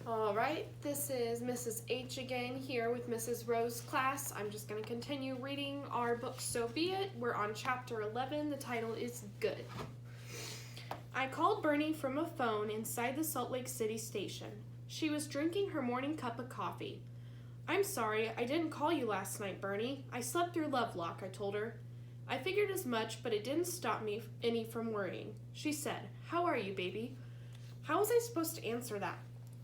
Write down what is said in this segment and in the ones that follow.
All right, this is Mrs. H again here with Mrs. Rose class. I'm just going to continue reading our book So Be It. We're on chapter 11. The title is Good. I called Bernie from a phone inside the Salt Lake City station. She was drinking her morning cup of coffee. I'm sorry, I didn't call you last night, Bernie. I slept through Lovelock, I told her. I figured as much, but it didn't stop me any from worrying. She said, How are you, baby? How was I supposed to answer that?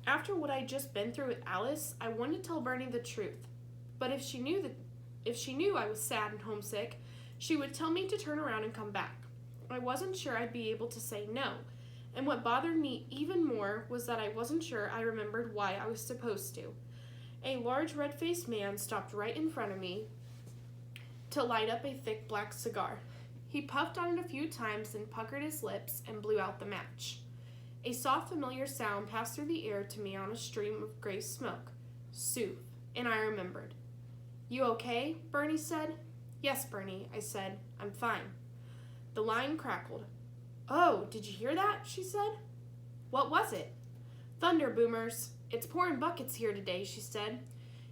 After what I'd just been through with Alice, I wanted to tell Bernie the truth. But if she knew I was sad and homesick, she would tell me to turn around and come back. I wasn't sure I'd be able to say no. And what bothered me even more was that I wasn't sure I remembered why I was supposed to. A large red-faced man stopped right in front of me to light up a thick black cigar. He puffed on it a few times and puckered his lips and blew out the match. A soft, familiar sound passed through the air to me on a stream of gray smoke. Sooth, and I remembered. You okay? Bernie said. Yes, Bernie, I said. I'm fine. The line crackled. Oh, did you hear that? She said. What was it? Thunder, boomers. It's pouring buckets here today, she said.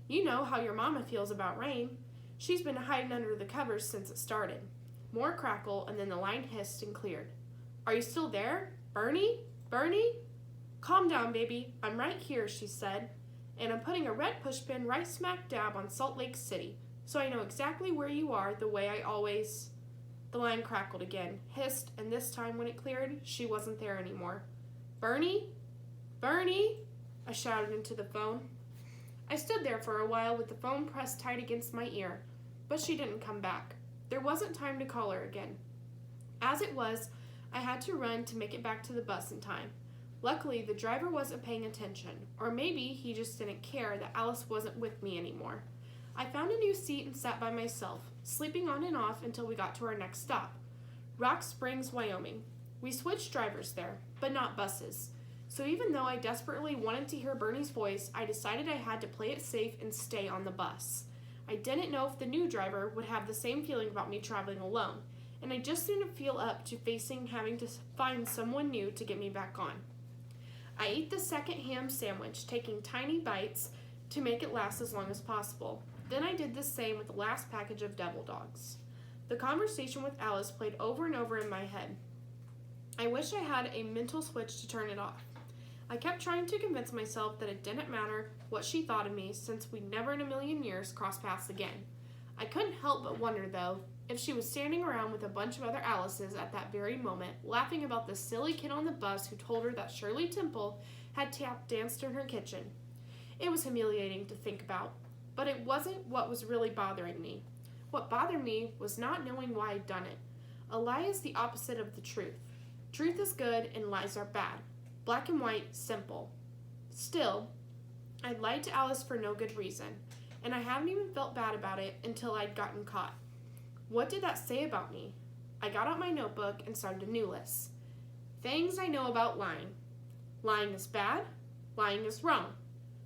You know how your mama feels about rain. She's been hiding under the covers since it started. More crackle, and then the line hissed and cleared. Are you still there? Bernie? Bernie? Calm down, baby. I'm right here, she said. And I'm putting a red pushpin right smack dab on Salt Lake City, so I know exactly where you are the way I always... The line crackled again, hissed, and this time when it cleared, she wasn't there anymore. Bernie? Bernie? I shouted into the phone. I stood there for a while with the phone pressed tight against my ear, but she didn't come back. There wasn't time to call her again. As it was, I had to run to make it back to the bus in time. Luckily, the driver wasn't paying attention, or maybe he just didn't care that Alice wasn't with me anymore. I found a new seat and sat by myself, sleeping on and off until we got to our next stop, Rock Springs, Wyoming. We switched drivers there, but not buses. So even though I desperately wanted to hear Bernie's voice, I decided I had to play it safe and stay on the bus. I didn't know if the new driver would have the same feeling about me traveling alone, and I just didn't feel up to facing having to find someone new to get me back on. I ate the second ham sandwich, taking tiny bites to make it last as long as possible. Then I did the same with the last package of devil dogs. The conversation with Alice played over and over in my head. I wish I had a mental switch to turn it off. I kept trying to convince myself that it didn't matter what she thought of me since we'd never in a million years cross paths again. I couldn't help but wonder, though, if she was standing around with a bunch of other Alices at that very moment, laughing about the silly kid on the bus who told her that Shirley Temple had tap danced in her kitchen. It was humiliating to think about, but it wasn't what was really bothering me. What bothered me was not knowing why I'd done it. A lie is the opposite of the truth. Truth is good and lies are bad. Black and white, simple. Still, I'd lied to Alice for no good reason, and I haven't even felt bad about it until I'd gotten caught. What did that say about me? I got out my notebook and started a new list. Things I know about lying. Lying is bad. Lying is wrong.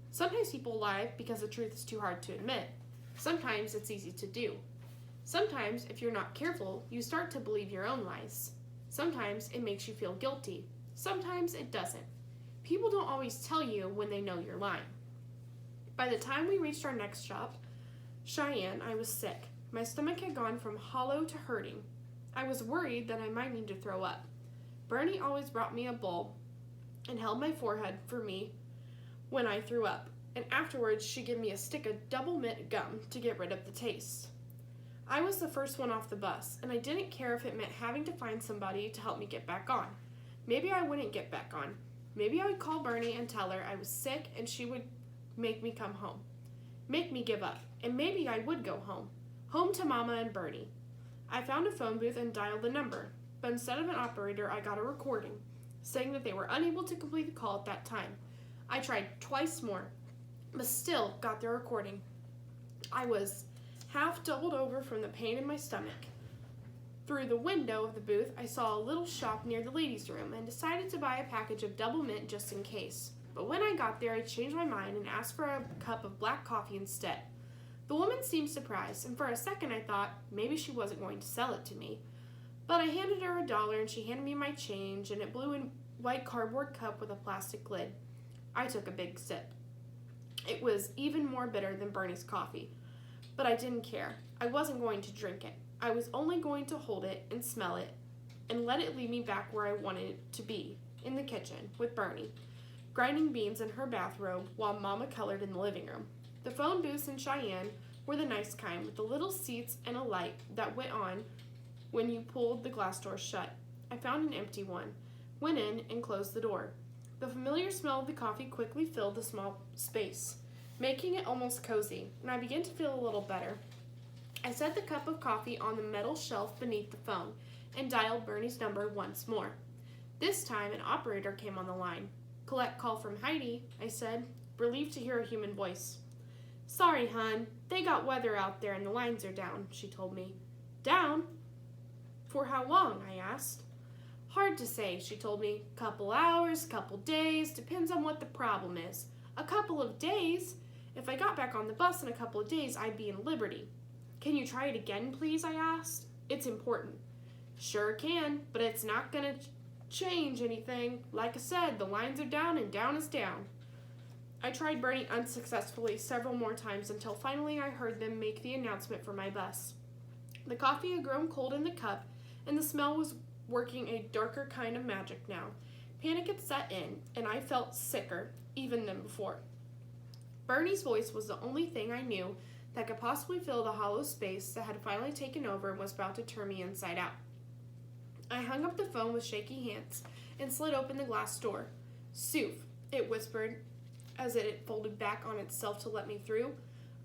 Sometimes people lie because the truth is too hard to admit. Sometimes it's easy to do. Sometimes, if you're not careful, you start to believe your own lies. Sometimes it makes you feel guilty. Sometimes it doesn't. People don't always tell you when they know you're lying. By the time we reached our next stop, Cheyenne, I was sick. My stomach had gone from hollow to hurting. I was worried that I might need to throw up. Bernie always brought me a bowl and held my forehead for me when I threw up, and afterwards she'd give me a stick of double mint gum to get rid of the taste. I was the first one off the bus, and I didn't care if it meant having to find somebody to help me get back on. Maybe I wouldn't get back on. Maybe I would call Bernie and tell her I was sick and she would make me come home. Make me give up, and maybe I would go home. Home to Mama and Bernie. I found a phone booth and dialed the number, but instead of an operator, I got a recording, saying that they were unable to complete the call at that time. I tried twice more, but still got the recording. I was half doubled over from the pain in my stomach. Through the window of the booth, I saw a little shop near the ladies' room and decided to buy a package of double mint just in case. But when I got there, I changed my mind and asked for a cup of black coffee instead. The woman seemed surprised, and for a second I thought maybe she wasn't going to sell it to me. But I handed her $1 and she handed me my change and a blue and white cardboard cup with a plastic lid. I took a big sip. It was even more bitter than Bernie's coffee, but I didn't care. I wasn't going to drink it. I was only going to hold it and smell it and let it lead me back where I wanted it to be, in the kitchen, with Bernie, grinding beans in her bathrobe while Mama colored in the living room. The phone booths in Cheyenne were the nice kind, with the little seats and a light that went on when you pulled the glass door shut. I found an empty one, went in, and closed the door. The familiar smell of the coffee quickly filled the small space, making it almost cozy, and I began to feel a little better. I set the cup of coffee on the metal shelf beneath the phone and dialed Bernie's number once more. This time, an operator came on the line. "Collect call from Heidi," I said, relieved to hear a human voice. "Sorry, hon. They got weather out there and the lines are down," she told me. "Down? For how long?" I asked. "Hard to say," she told me. "Couple hours, couple days, depends on what the problem is. A couple of days? If I got back on the bus in a couple of days, I'd be in Liberty." "Can you try it again, please?" I asked. "It's important." "Sure can, but it's not gonna change anything. Like I said, the lines are down and down is down." I tried Bernie unsuccessfully several more times until finally I heard them make the announcement for my bus. The coffee had grown cold in the cup, and the smell was working a darker kind of magic now. Panic had set in, and I felt sicker even than before. Bernie's voice was the only thing I knew that could possibly fill the hollow space that had finally taken over and was about to turn me inside out. I hung up the phone with shaky hands and slid open the glass door. "Soof," it whispered as it folded back on itself to let me through.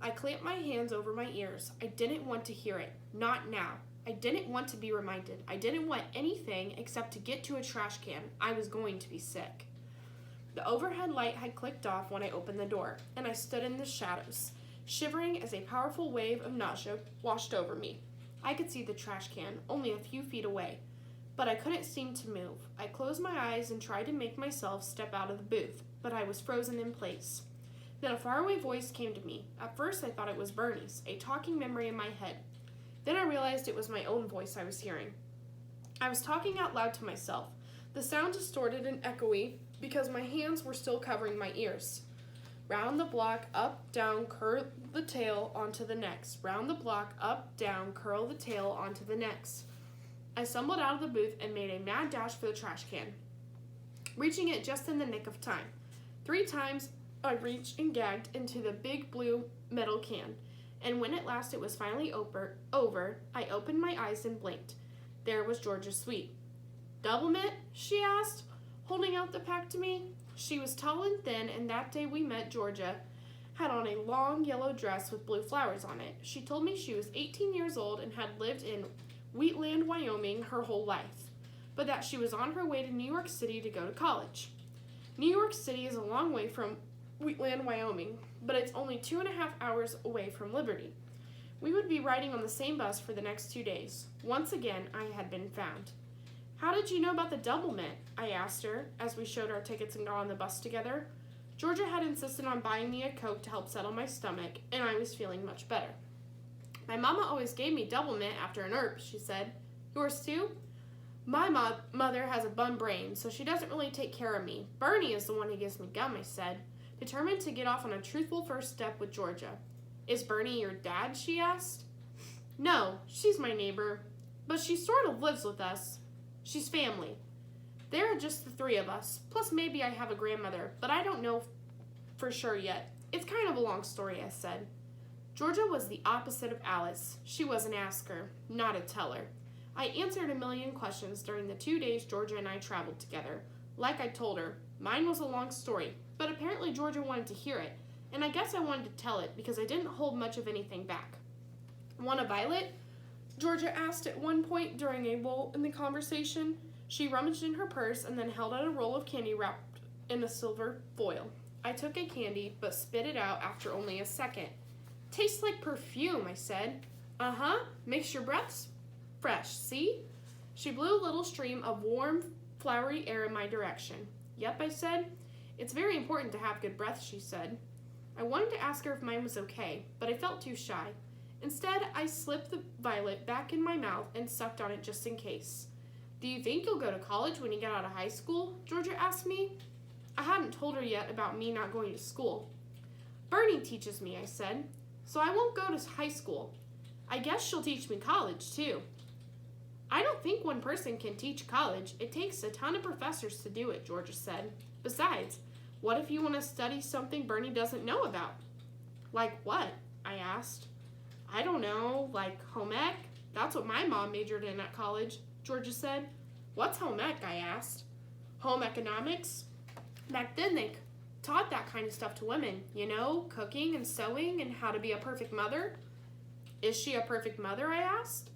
I clamped my hands over my ears. I didn't want to hear it. Not now. I didn't want to be reminded. I didn't want anything except to get to a trash can. I was going to be sick. The overhead light had clicked off when I opened the door, and I stood in the shadows, shivering as a powerful wave of nausea washed over me. I could see the trash can, only a few feet away, but I couldn't seem to move. I closed my eyes and tried to make myself step out of the booth, but I was frozen in place. Then a faraway voice came to me. At first I thought it was Bernie's, a talking memory in my head. Then I realized it was my own voice I was hearing. I was talking out loud to myself, the sound distorted and echoey because my hands were still covering my ears. "Round the block, up, down, curl the tail onto the next. Round the block, up, down, curl the tail onto the next." I stumbled out of the booth and made a mad dash for the trash can, reaching it just in the nick of time. 3 times I reached and gagged into the big blue metal can, and when at last it was finally over, I opened my eyes and blinked. There was Georgia Sweet. "Doublemint?" she asked, holding out the pack to me. She was tall and thin, and that day we met, Georgia had on a long yellow dress with blue flowers on it. She told me she was 18 years old and had lived in Wheatland, Wyoming her whole life, but that she was on her way to New York City to go to college. New York City is a long way from Wheatland, Wyoming, but it's only 2.5 hours away from Liberty. We would be riding on the same bus for the next 2 days. Once again, I had been found. "How did you know about the Doublemint?" I asked her as we showed our tickets and got on the bus together. Georgia had insisted on buying me a Coke to help settle my stomach, and I was feeling much better. "My mama always gave me Doublemint after an herp," she said. "Yours too?" "My mother has a bum brain, so she doesn't really take care of me. Bernie is the one who gives me gum," I said, determined to get off on a truthful first step with Georgia. "Is Bernie your dad?" she asked. "No, she's my neighbor, but she sort of lives with us. She's family. There are just the 3 of us, plus maybe I have a grandmother, but I don't know for sure yet. It's kind of a long story," I said. Georgia was the opposite of Alice. She was an asker, not a teller. I answered a million questions during the 2 days Georgia and I traveled together. Like I told her, mine was a long story, but apparently Georgia wanted to hear it, and I guess I wanted to tell it because I didn't hold much of anything back. "Want a violet?" Georgia asked at one point during a lull in the conversation. She rummaged in her purse and then held out a roll of candy wrapped in a silver foil. I took a candy, but spit it out after only a second. "Tastes like perfume," I said. "Uh-huh, makes your breath fresh, see?" She blew a little stream of warm, flowery air in my direction. "Yep," I said. "It's very important to have good breath," she said. I wanted to ask her if mine was okay, but I felt too shy. Instead, I slipped the violet back in my mouth and sucked on it just in case. "Do you think you'll go to college when you get out of high school?" Georgia asked me. I hadn't told told her yet about me not going to school. Bernie teaches me, I said, so I won't go to high school. I guess she'll teach me college, too. I don't think one person can teach college. It takes a ton of professors to do it, Georgia said. Besides, what if you want to study something Bernie doesn't know about? Like what? I asked. I don't know, like home ec? That's what my mom majored in at college, Georgia said. What's home ec? I asked. Home economics? Back then they taught that kind of stuff to women, you know, cooking and sewing and how to be a perfect mother. Is she a perfect mother? I asked.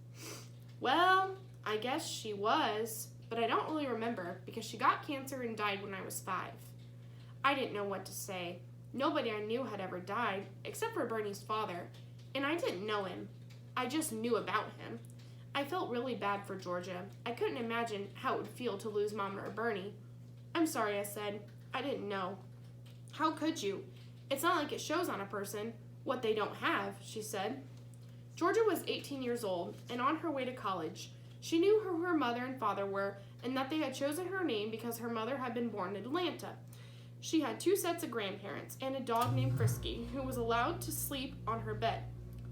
Well, I guess she was, but I don't really remember because she got cancer and died when I was 5. I didn't know what to say. Nobody I knew had ever died, except for Bernie's father, and I didn't know him. I just knew about him. I felt really bad for Georgia. I couldn't imagine how it would feel to lose Mama or Bernie. I'm sorry, I said. I didn't know. How could you? It's not like it shows on a person what they don't have, she said. Georgia was 18 years old and on her way to college. She knew who her mother and father were and that they had chosen her name because her mother had been born in Atlanta. She had 2 sets of grandparents and a dog named Frisky who was allowed to sleep on her bed.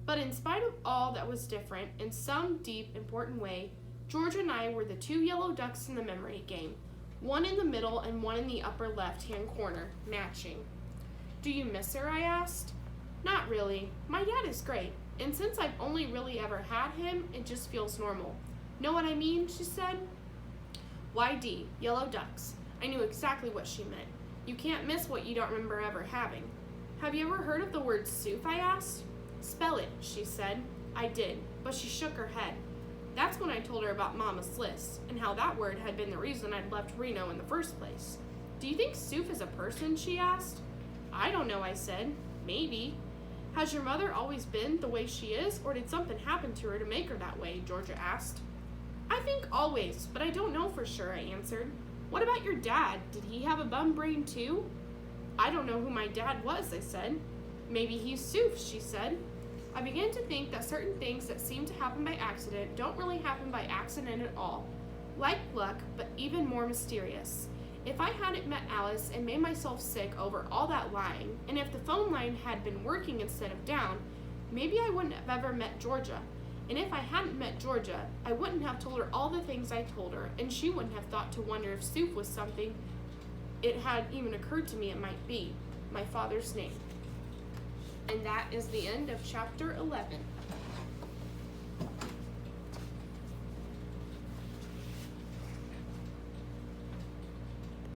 But in spite of all that was different, in some deep, important way, Georgia and I were the 2 yellow ducks in the memory game, one in the middle and one in the upper left-hand corner, matching. Do you miss her? I asked. Not really. My dad is great, and since I've only really ever had him, it just feels normal. Know what I mean? She said. YD, yellow ducks. I knew exactly what she meant. You can't miss what you don't remember ever having. Have you ever heard of the word Soof? I asked. Spell it, she said. I did, but she shook her head. That's when I told her about Mama's list, and how that word had been the reason I'd left Reno in the first place. Do you think Soof is a person? She asked. I don't know, I said. Maybe. Has your mother always been the way she is, or did something happen to her to make her that way? Georgia asked. I think always, but I don't know for sure, I answered. What about your dad? Did he have a bum brain too? I don't know who my dad was, I said. Maybe he's Soof, she said. I began to think that certain things that seem to happen by accident don't really happen by accident at all. Like luck, but even more mysterious. If I hadn't met Alice and made myself sick over all that lying, and if the phone line had been working instead of down, maybe I wouldn't have ever met Georgia. And if I hadn't met Georgia, I wouldn't have told her all the things I told her, and she wouldn't have thought to wonder if Soof was something it had even occurred to me it might be, my father's name. And that is the end of chapter 11.